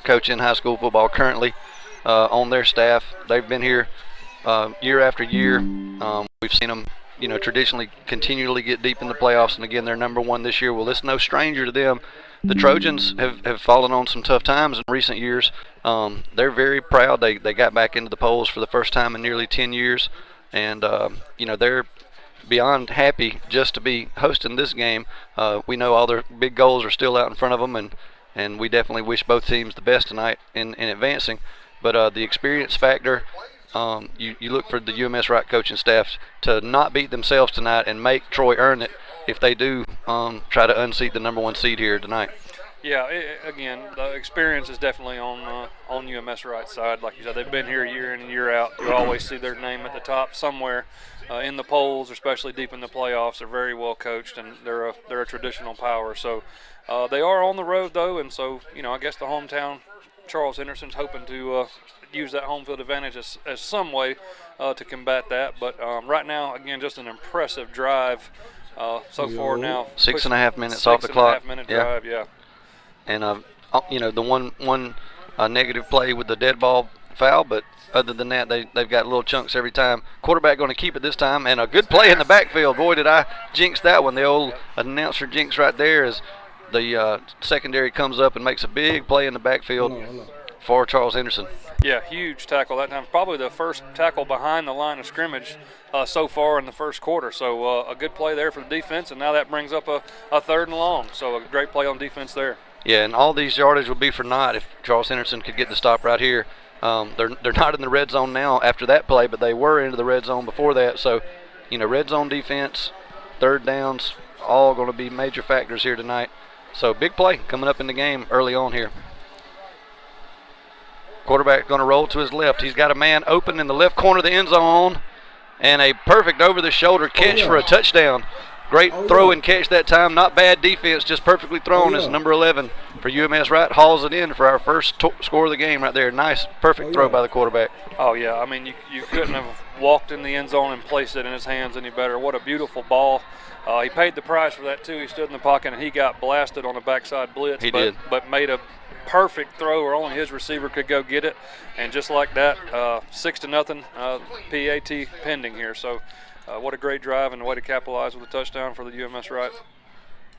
coaching high school football currently on their staff. They've been here year after year. We've seen them, traditionally continually get deep in the playoffs, and again, they're number one this year. Well, it's no stranger to them. The Trojans have fallen on some tough times in recent years. They're very proud. They got back into the polls for the first time in nearly 10 years, and they're beyond happy just to be hosting this game. We know all their big goals are still out in front of them, and we definitely wish both teams the best tonight in advancing. But the experience factor, you look for the UMS Wright coaching staff to not beat themselves tonight and make Troy earn it if they do try to unseat the number one seed here tonight. Yeah, again, the experience is definitely on UMS Wright's side. Like you said, they've been here year in and year out. You always see their name at the top somewhere in the polls, especially deep in the playoffs. They're very well coached, and they're a traditional power. So they are on the road, though, and so, I guess the hometown Charles Henderson's hoping to use that home field advantage as some way to combat that. But right now, again, just an impressive drive so far now. 6.5 minutes off the clock. 6.5 minute drive, yeah. And the one negative play with the dead ball foul, but other than that, they've got little chunks every time. Quarterback going to keep it this time, and a good play in the backfield. Boy, did I jinx that one. The old announcer jinx right there as the secondary comes up and makes a big play in the backfield for Charles Henderson. Yeah, huge tackle that time. Probably the first tackle behind the line of scrimmage so far in the first quarter. So a good play there for the defense, and now that brings up a 3rd and long. So a great play on defense there. Yeah, and all these yardage would be for naught if Charles Henderson could get the stop right here. They're not in the red zone now after that play, but they were into the red zone before that. So, red zone defense, 3rd downs, all going to be major factors here tonight. So big play coming up in the game early on here. Quarterback going to roll to his left. He's got a man open in the left corner of the end zone, and a perfect over-the-shoulder catch for a touchdown. Great throw and catch that time. Not bad defense, just perfectly thrown as number 11 for UMS Wright hauls it in for our first score of the game right there. Nice, perfect throw by the quarterback. Oh, yeah. I mean, you couldn't have walked in the end zone and placed it in his hands any better. What a beautiful ball. He paid the price for that, too. He stood in the pocket, and he got blasted on the backside blitz. He did. But made a perfect throw where only his receiver could go get it. And just like that, 6-0, PAT pending here. So what a great drive and a way to capitalize with a touchdown for the UMS Wright.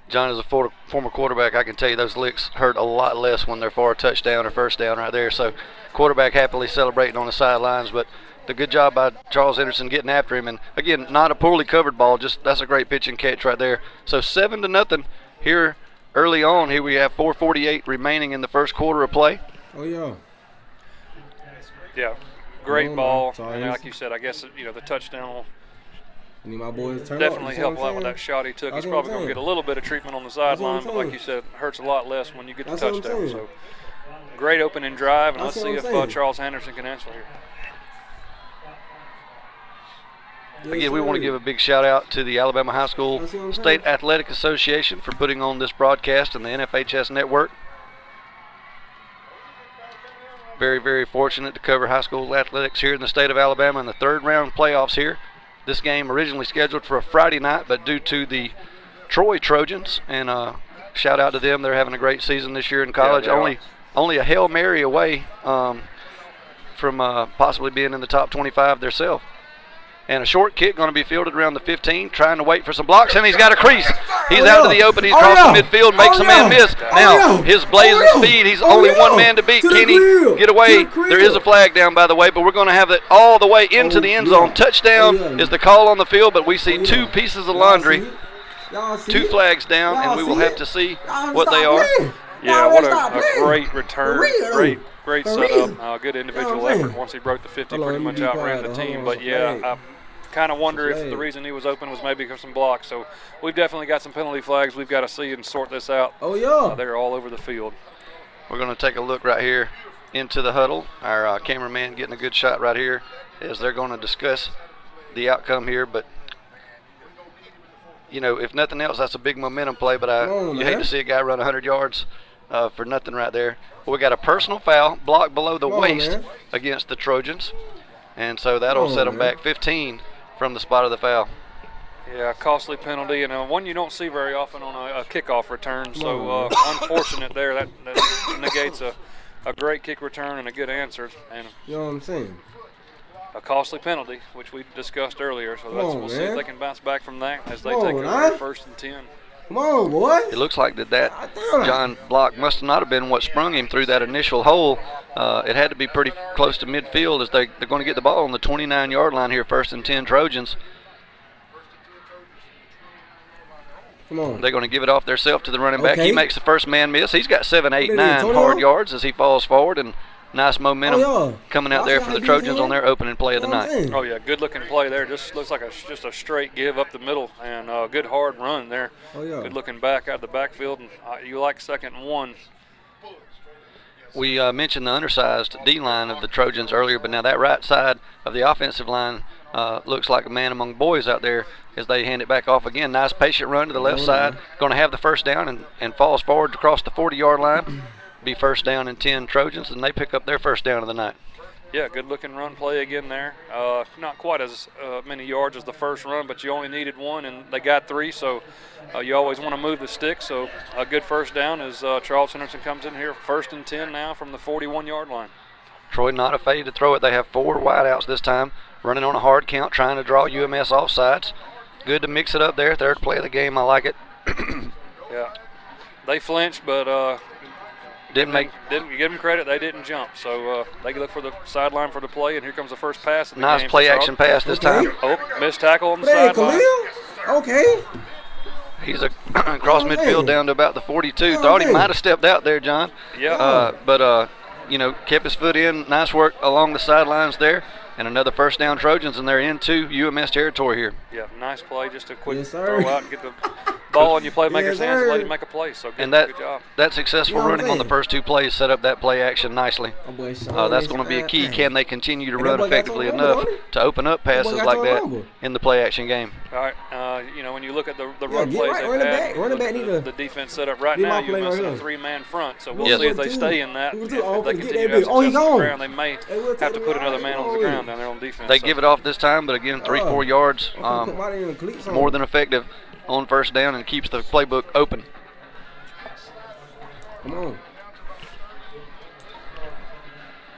John, as a former quarterback, I can tell you those licks hurt a lot less when they're for a touchdown or first down right there. So quarterback happily celebrating on the sidelines, but the good job by Charles Henderson getting after him. And, again, not a poorly covered ball, just that's a great pitch and catch right there. So 7-0 here early on. Here we have 4:48 remaining in the first quarter of play. Oh, yeah. Yeah, great ball. And like you said, I guess, the touchdown will my boys turn definitely help a lot with that shot he took. He's probably going to get a little bit of treatment on the sideline, but like you said, it hurts a lot less when you get the touchdown. So great opening drive, and let's see if Charles Henderson can answer here. Again, we want to give a big shout out to the Alabama High School State Athletic Association for putting on this broadcast and the NFHS network. Very, very fortunate to cover high school athletics here in the state of Alabama in the 3rd round playoffs here. This game originally scheduled for a Friday night, but due to the Troy Trojans, and shout out to them, they're having a great season this year in college. Yeah, only a Hail Mary away from possibly being in the top 25 themselves. And a short kick going to be fielded around the 15, trying to wait for some blocks, and he's got a crease. He's out of the open. He's crossing midfield, makes a man miss. Now, his blazing speed, he's only one man to beat. Can he get away? There is a flag down, by the way, but we're going to have it all the way into the end zone. Touchdown is the call on the field, but we see 2 pieces of laundry, 2 flags down, and we will have to see what they are. Yeah, what a great return. Great setup. Good individual effort once he broke the 50, pretty much outran the team. But, yeah, I kind of wonder if the reason he was open was maybe because some blocks. So we've definitely got some penalty flags we've got to see and sort this out. Oh, yeah. They're all over the field. We're going to take a look right here into the huddle. Our cameraman getting a good shot right here as they're going to discuss the outcome here. But, if nothing else, that's a big momentum play. But you hate to see a guy run 100 yards for nothing right there. But we got a personal foul blocked below the waist against the Trojans. And so that'll set them back 15 from the spot of the foul. Yeah, costly penalty, and one you don't see very often on a kickoff return. So unfortunate there. That negates a great kick return and a good answer, and You know what I'm saying? a costly penalty, which we discussed earlier. So we'll see if they can bounce back from that as they Come take on, over man. 1st and 10. Come on, boy. It looks like that God damn it. John block must not have been what sprung him through that initial hole. It had to be pretty close to midfield as they're going to get the ball on the 29-yard line here, 1st and 10 Trojans. Come on. They're going to give it off themselves to the running back. Okay. He makes the first man miss. He's got 7, 8, 9 Antonio? hard yards as he falls forward, and nice momentum coming out there for the Trojans on their opening play of the night. Oh yeah, good looking play there. Just looks like just a straight give up the middle, and a good hard run there. Oh, yeah. Good looking back out of the backfield, and you like 2nd and 1. We mentioned the undersized D-line of the Trojans earlier, but now that right side of the offensive line looks like a man among boys out there as they hand it back off again. Nice patient run to the left side. Going to have the first down and falls forward across the 40-yard line. Be 1st down and 10 Trojans, and they pick up their first down of the night. Yeah, good looking run play again there. Not quite as many yards as the first run, but you only needed 1, and they got 3, so you always want to move the stick. So a good first down as Charles Henderson comes in here. 1st and 10 now from the 41-yard line. Troy not afraid to throw it. They have 4 wideouts this time, running on a hard count, trying to draw UMS offsides. Good to mix it up there. 3rd play of the game. I like it. Yeah, they flinched, but didn't give them credit. They didn't jump, so they look for the sideline for the play, and here comes the first pass. Of the nice game play action pass this time. Oh, missed tackle on the Hey, sideline. Khalil. Okay. He's across midfield man. down to about the 42. Oh, Thought he man. might have stepped out there, John. Yeah. But kept his foot in. Nice work along the sidelines there. And another first down Trojans, and they're into UMS territory here. Yeah, nice play. Just a quick Yes, sir. throw out and get the ball in your playmaker's Yes, hands and let sir. him make a play. So And good job. that successful You know what I'm running on the saying? first 2 plays set up that play action nicely. Oh, boy, That's going to be a key. Can they continue to Hey, run that boy got effectively your number, enough don't he? to open up passes got like your that number. in the play action game? All right, when you look at the run get plays right, they've running had, back. Running back need to the defense set up right get now, my play you're right missing a here. 3-man front. So we'll Yes. see if they stay in that. If Oh, they get continue that to have big. Oh, he success on the gone. ground, they may Hey, we'll have to take put him another out. man on the ground down there on defense. They So give it off this time, but again, 3-4 yards, more than effective on first down, and keeps the playbook open. Come on.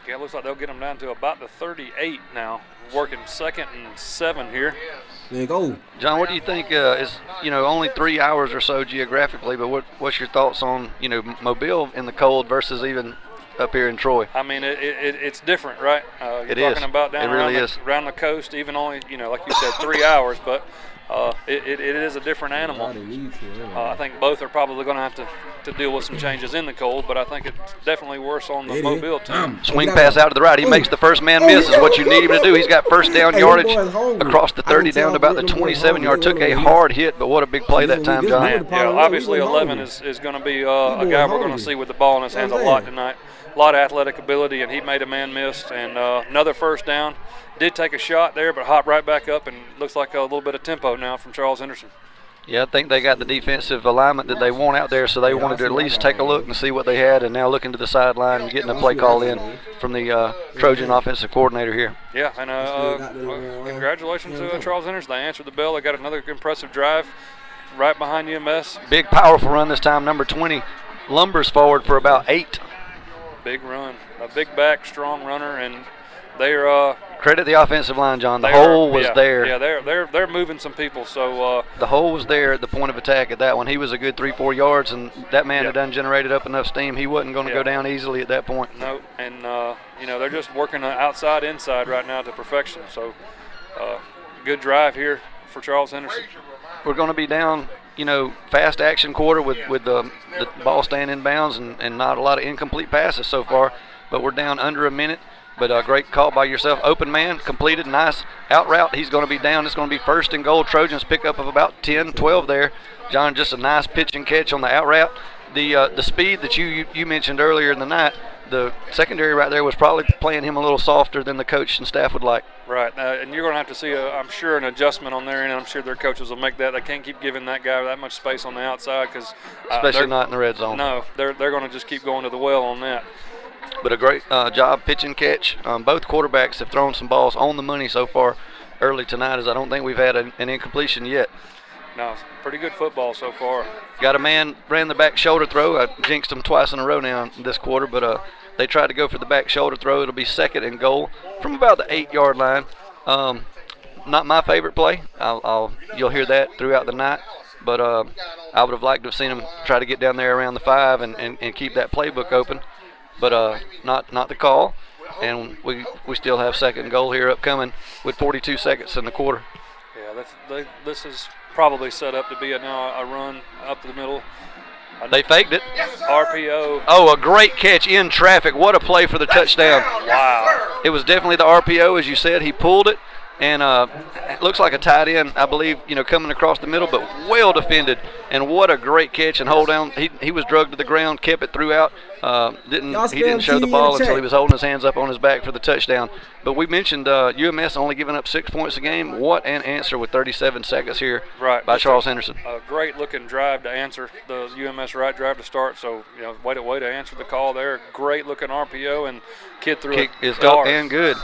Yeah, it looks like they'll get them down to about the 38 now, working 2nd and 7 here. There you go. John, what do you think is, only 3 hours or so geographically, but what's your thoughts on, Mobile in the cold versus even up here in Troy? I mean, it's different, right? You're It talking is. about down It really around, is. around the coast, even only, like you said, 3 hours, but it is a different animal. I think both are probably going to have to deal with some changes in the cold, but I think it's definitely worse on the Mobile team. Swing pass out to the right. He makes the first man miss is what you need him to do. He's got first down yardage across the 30 down to about the 27-yard. Took a hard hit, but what a big play that time, John. Man, yeah, obviously 11 is going to be a guy we're going to see with the ball in his hands a lot tonight. A lot of athletic ability, and he made a man miss, and another first down. Did take a shot there, but hopped right back up, and looks like a little bit of tempo now from Charles Henderson. Yeah, I think they got the defensive alignment that they want out there, so they wanted to at least take a look and see what they had, and now looking to the sideline and getting a play call in from the Trojan offensive coordinator here. Yeah, and congratulations to Charles Henderson. They answered the bell. They got another impressive drive right behind UMS. Big, powerful run this time. Number 20 lumbers forward for about 8. Big run. A big back, strong runner, and they're credit the offensive line, John. The hole was there. Yeah, they're moving some people. So the hole was there at the point of attack at that one. He was a good 3-4 yards, and that man had done generated up enough steam. He wasn't going to go down easily at that point. No, and they're just working outside, inside right now to perfection. So good drive here for Charles Henderson. We're going to be down, fast action quarter with the ball staying in bounds and not a lot of incomplete passes so far, but we're down under a minute. But a great call by yourself. Open man, completed, nice out route. He's going to be down. It's going to be 1st and goal. Trojans pick up of about 10, 12 there. John, just a nice pitch and catch on the out route. The speed that you mentioned earlier in the night, the secondary right there was probably playing him a little softer than the coach and staff would like. Right, and you're going to have to see, I'm sure, an adjustment on there, and I'm sure their coaches will make that. They can't keep giving that guy that much space on the outside because especially not in the red zone. No, they're going to just keep going to the well on that. But a great job pitch and catch. Both quarterbacks have thrown some balls on the money so far early tonight, as I don't think we've had an incompletion yet. No, pretty good football so far. Got a man ran the back shoulder throw. I jinxed him twice in a row now this quarter, but They tried to go for the back shoulder throw. It'll be 2nd and goal from about the 8-yard line. Not my favorite play. You'll hear that throughout the night. But I would have liked to have seen them try to get down there around the 5 and keep that playbook open. But not the call. And we still have 2nd and goal here upcoming with 42 seconds in the quarter. Yeah, this is probably set up to be a run up the middle. They faked it. RPO. Oh, a great catch in traffic. What a play for the touchdown. Wow. It was definitely the RPO, as you said. He pulled it. And it looks like a tight end, I believe, coming across the middle, but well defended. And what a great catch and hold down. He was drugged to the ground, kept it throughout. He didn't show the ball until he was holding his hands up on his back for the touchdown. But we mentioned UMS only giving up 6 points a game. What an answer with 37 seconds here by Charles Henderson. A great looking drive to answer the UMS Wright drive to start. So, way to answer the call there. Great looking RPO, and kid threw Kick it is up and good.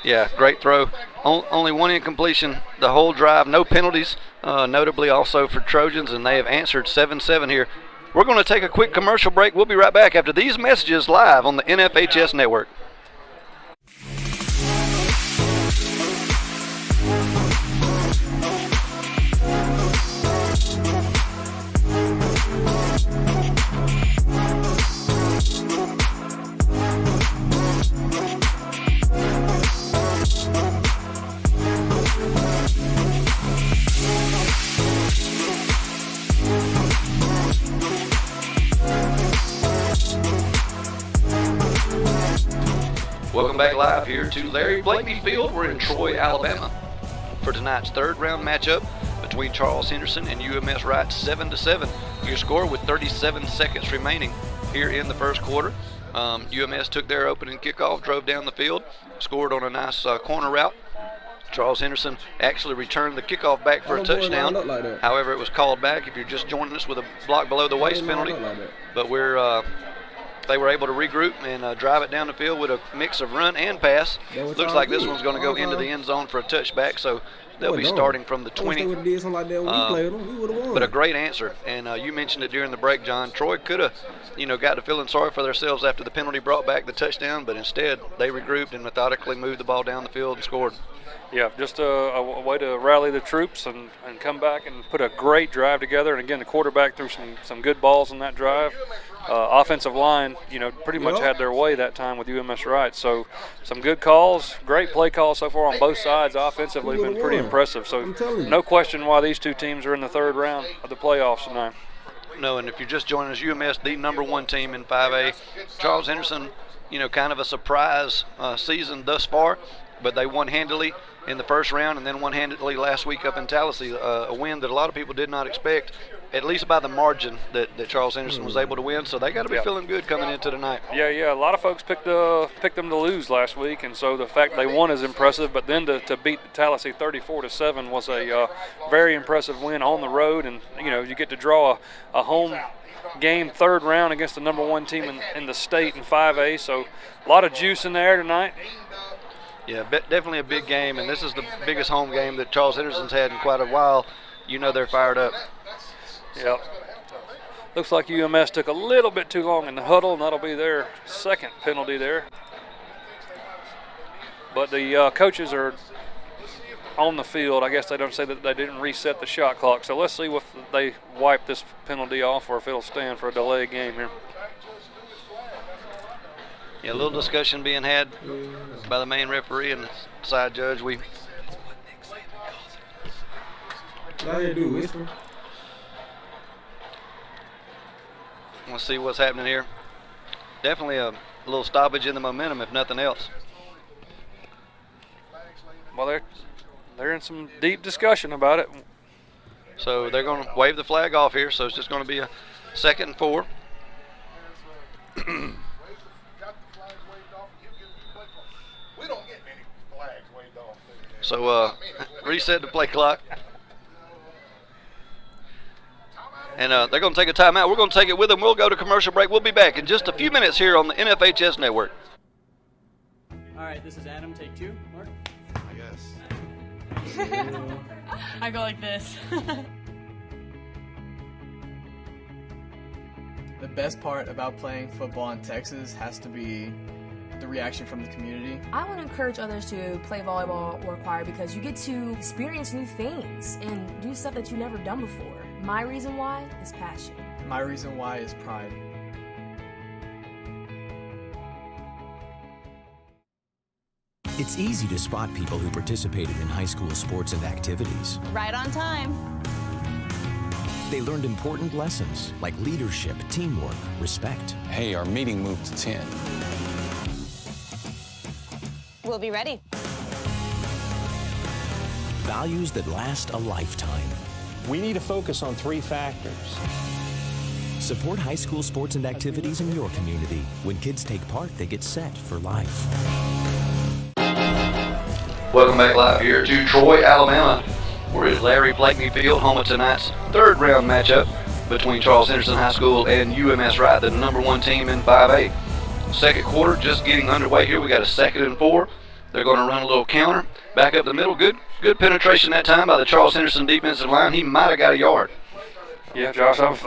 Yeah, great throw. Only one incompletion the whole drive. No penalties, notably also for Trojans, and they have answered 7-7 here. We're going to take a quick commercial break. We'll be right back after these messages live on the NFHS Network. Welcome back live here to Larry Blakeney Field. We're in Troy, Alabama for tonight's 3rd round matchup between Charles Henderson and UMS Wright. 7-7 your score with 37 seconds remaining here in the first quarter. UMS took their opening kickoff, drove down the field, scored on a nice corner route. Charles Henderson actually returned the kickoff back for a touchdown. However, it was called back if you're just joining us with a block below the waist penalty. But they were able to regroup and drive it down the field with a mix of run and pass. Looks like this one's going to go into the end zone for a touchback, so they'll be starting from the 20. But a great answer, and you mentioned it during the break, John. Troy could have, got to feeling sorry for themselves after the penalty brought back the touchdown, but instead they regrouped and methodically moved the ball down the field and scored. Yeah, just a way to rally the troops and come back and put a great drive together. And again, the quarterback threw some good balls in that drive. Offensive line, pretty much had their way that time with UMS Wright. So some good calls, great play calls so far on both sides. Offensively, been pretty impressive. So no question why these two teams are in the 3rd round of the playoffs tonight. No, and if you're just joining us, UMS, the #1 team in 5A. Charles Henderson, kind of a surprise season thus far, but they won handily in the first round and then won handily last week up in Tallahassee, a win that a lot of people did not expect, at least by the margin that Charles Henderson was able to win. So they got to be feeling good coming into tonight. Yeah. A lot of folks picked them to lose last week, and so the fact they won is impressive. But then to beat Tallahassee 34-7 was a very impressive win on the road, and you get to draw a home game 3rd round against the #1 team in the state in 5A. So a lot of juice in there tonight. Yeah, definitely a big game, and this is the biggest home game that Charles Henderson's had in quite a while. They're fired up. Yep. Looks like UMS took a little bit too long in the huddle, and that'll be their 2nd penalty there. But the coaches are on the field. I guess they don't say that they didn't reset the shot clock. So let's see if they wipe this penalty off or if it'll stand for a delayed game here. Yeah, a little discussion being had by the main referee and the side judge. We'll see what's happening here. Definitely a little stoppage in the momentum, if nothing else. Well, they're in some deep discussion about it. So they're going to wave the flag off here. So it's just going to be a 2nd and 4. So reset the play clock. And they're going to take a timeout. We're going to take it with them. We'll go to commercial break. We'll be back in just a few minutes here on the NFHS Network. All right, this is Adam. Take 2. Mark? I guess. I go like this. The best part about playing football in Texas has to be the reaction from the community. I want to encourage others to play volleyball or choir because you get to experience new things and do stuff that you've never done before. My reason why is passion. My reason why is pride. It's easy to spot people who participated in high school sports and activities. Right on time. They learned important lessons like leadership, teamwork, respect. Hey, our meeting moved to 10. We'll be ready. Values that last a lifetime. We need to focus on 3 factors. Support high school sports and activities in your community. When kids take part, they get set for life. Welcome back live here to Troy, Alabama. We're at Larry Blakeney Field, home of tonight's 3rd round matchup between Charles Henderson High School and UMS Wright, the #1 team in 5A. Second quarter just getting underway here. We got a 2nd and 4. They're going to run a little counter. Back up the middle. Good penetration that time by the Charles Henderson defensive line. He might have got a yard. Yeah, Josh, I'm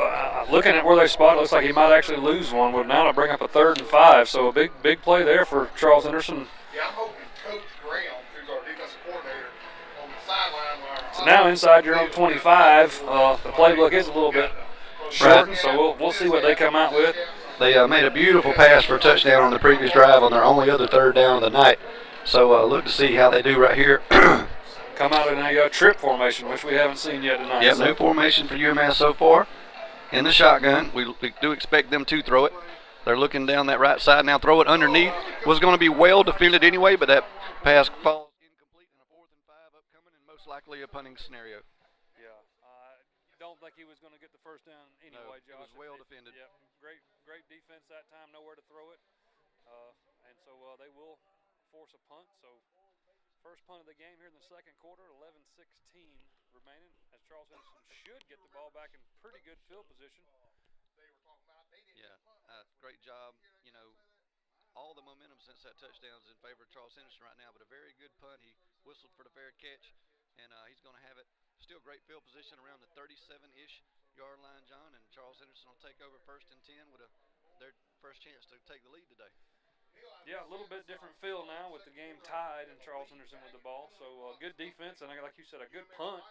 looking at where they spot. It looks like he might actually lose one. But now to bring up a 3rd and 5. So a big play there for Charles Henderson. Yeah, I'm hoping Coach Graham, who's our defensive coordinator, on the sideline. So now inside your own 25. The playbook is a little bit shortened, so we'll see what they come out with. They made a beautiful pass for a touchdown on the previous drive on their only other 3rd down of the night. So look to see how they do right here. Come out in a trip formation, which we haven't seen yet tonight. Yep, new formation for UMass so far. In the shotgun, we do expect them to throw it. They're looking down that right side now. Throw it underneath. Was going to be well defended anyway, but that pass falls incomplete in a 4th and 5 upcoming and most likely a punting scenario. Yeah, don't think he was going to get the first down anyway, No, Josh. it was well defended. Yeah, great defense that time. Nowhere to throw it, and so they will force a punt. So first punt of the game here in the second quarter. 11:16 remaining as Charles Henderson should get the ball back in pretty good field position. Yeah, great job. You know, all the momentum since that touchdown is in favor of Charles Henderson right now, but a very good punt. He whistled for the fair catch, and he's going to have it. Still great field position around the 37-ish yard line, John, and Charles Henderson will take over 1st and 10 with their first chance to take the lead today. Yeah, a little bit different feel now with the game tied and Charles Henderson with the ball. So good defense, and like you said, a good punt.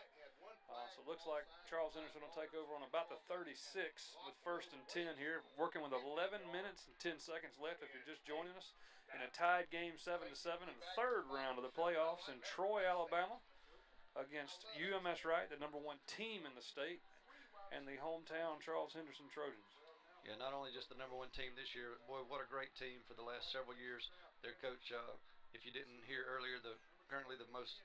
So it looks like Charles Henderson will take over on about the 36 with 1st and 10 here, working with 11 minutes and 10 seconds left if you're just joining us in a tied game 7-7 in the 3rd round of the playoffs in Troy, Alabama against UMS Wright, the #1 team in the state, and the hometown Charles Henderson Trojans. Yeah, not only just the #1 team this year, boy, what a great team for the last several years. Their coach, if you didn't hear earlier, currently the most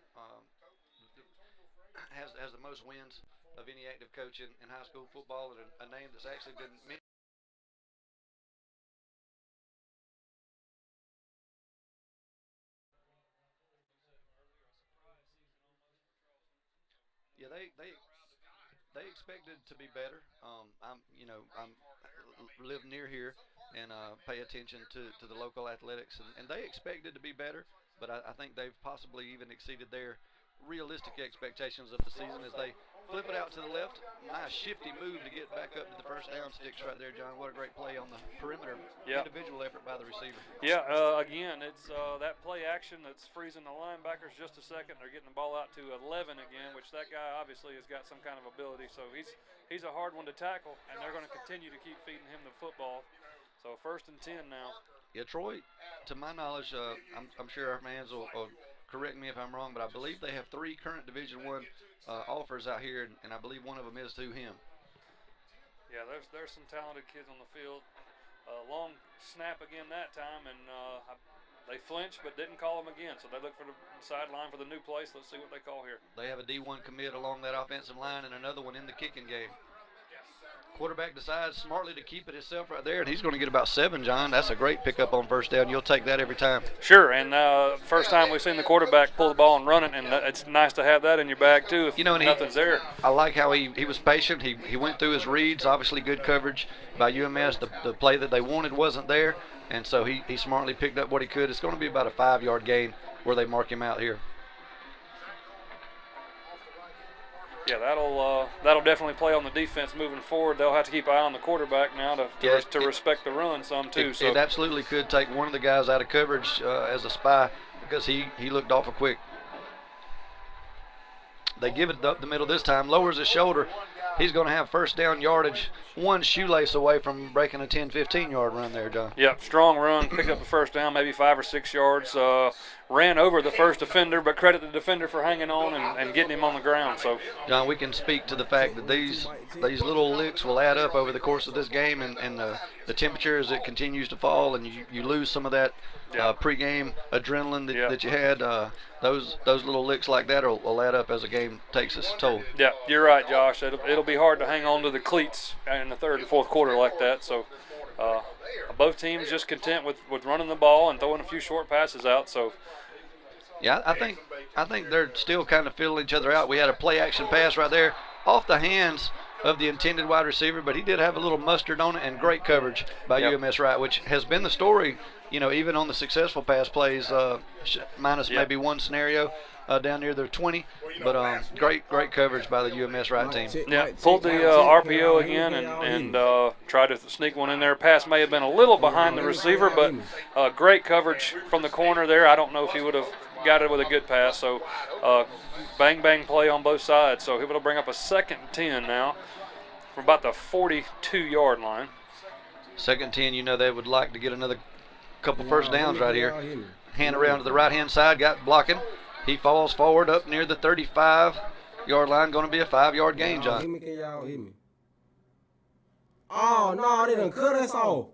has the most wins of any active coach in high school football, and a name that's actually been mentioned. Yeah, they expected to be better. I'm live near here and pay attention to the local athletics, and they expected to be better, but I think they've possibly even exceeded their realistic expectations of the season as they flip it out to the left. Nice shifty move to get back up to the first down sticks right there, John. What a great play on the perimeter. Yep. Individual effort by the receiver. Yeah, again, it's that play action that's freezing the linebackers just a second. They're getting the ball out to 11 again, which that guy obviously has got some kind of ability. So he's a hard one to tackle, and they're going to continue to keep feeding him the football. So 1st and 10 now. Yeah, Troy, to my knowledge, I'm sure our fans will correct me if I'm wrong, but I believe they have 3 current Division I offers out here, and I believe one of them is to him. Yeah, there's some talented kids on the field. Long snap again that time, and they flinched but didn't call him again. So they look for the sideline for the new place. Let's see what they call here. They have a D1 commit along that offensive line and another one in the kicking game. Quarterback decides smartly to keep it himself right there, and he's going to get about 7, John. That's a great pickup on first down. You'll take that every time. Sure, and first time we've seen the quarterback pull the ball and run it, and it's nice to have that in your bag too if nothing's there. I like how he was patient. He went through his reads. Obviously good coverage by UMS. The play that they wanted wasn't there, and so he smartly picked up what he could. It's going to be about a 5-yard gain where they mark him out here. Yeah, that'll definitely play on the defense moving forward. They'll have to keep an eye on the quarterback now to respect the run some too. It absolutely could take one of the guys out of coverage as a spy because he looked awful quick. They give it up the middle this time, lowers his shoulder. He's going to have first down yardage, one shoelace away from breaking a 10-15 yard run there, John. Yep, strong run, picked up the first down, maybe 5 or 6 yards. Ran over the first defender, but credit the defender for hanging on and getting him on the ground. So, John, we can speak to the fact that these little licks will add up over the course of this game, and the temperature as it continues to fall, and you lose some of that pregame adrenaline that you had. Those little licks like that will add up as the game takes its toll. Yeah, you're right, Josh. It'll be hard to hang on to the cleats in the third and fourth quarter like that. So, both teams just content with running the ball and throwing a few short passes out. So. Yeah, I think they're still kind of filling each other out. We had a play action pass right there off the hands of the intended wide receiver, but he did have a little mustard on it and great coverage by UMS Wright, which has been the story, even on the successful pass plays, minus maybe one scenario down near their 20, but great coverage by the UMS Wright team. Yeah, pulled the RPO again and tried to sneak one in there. Pass may have been a little behind the receiver, but great coverage from the corner there. I don't know if he would have got it with a good pass. So bang play on both sides. So he will bring up a 2nd and 10 now from about the 42-yard line. 2nd and 10, they would like to get another couple first downs right here. Hand around to the right-hand side, got blocking. He falls forward up near the 35-yard line. Going to be a 5-yard gain, John. Oh, no, they done cut us off.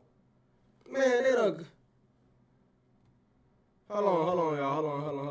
Man, they done. Hold on, y'all. Hold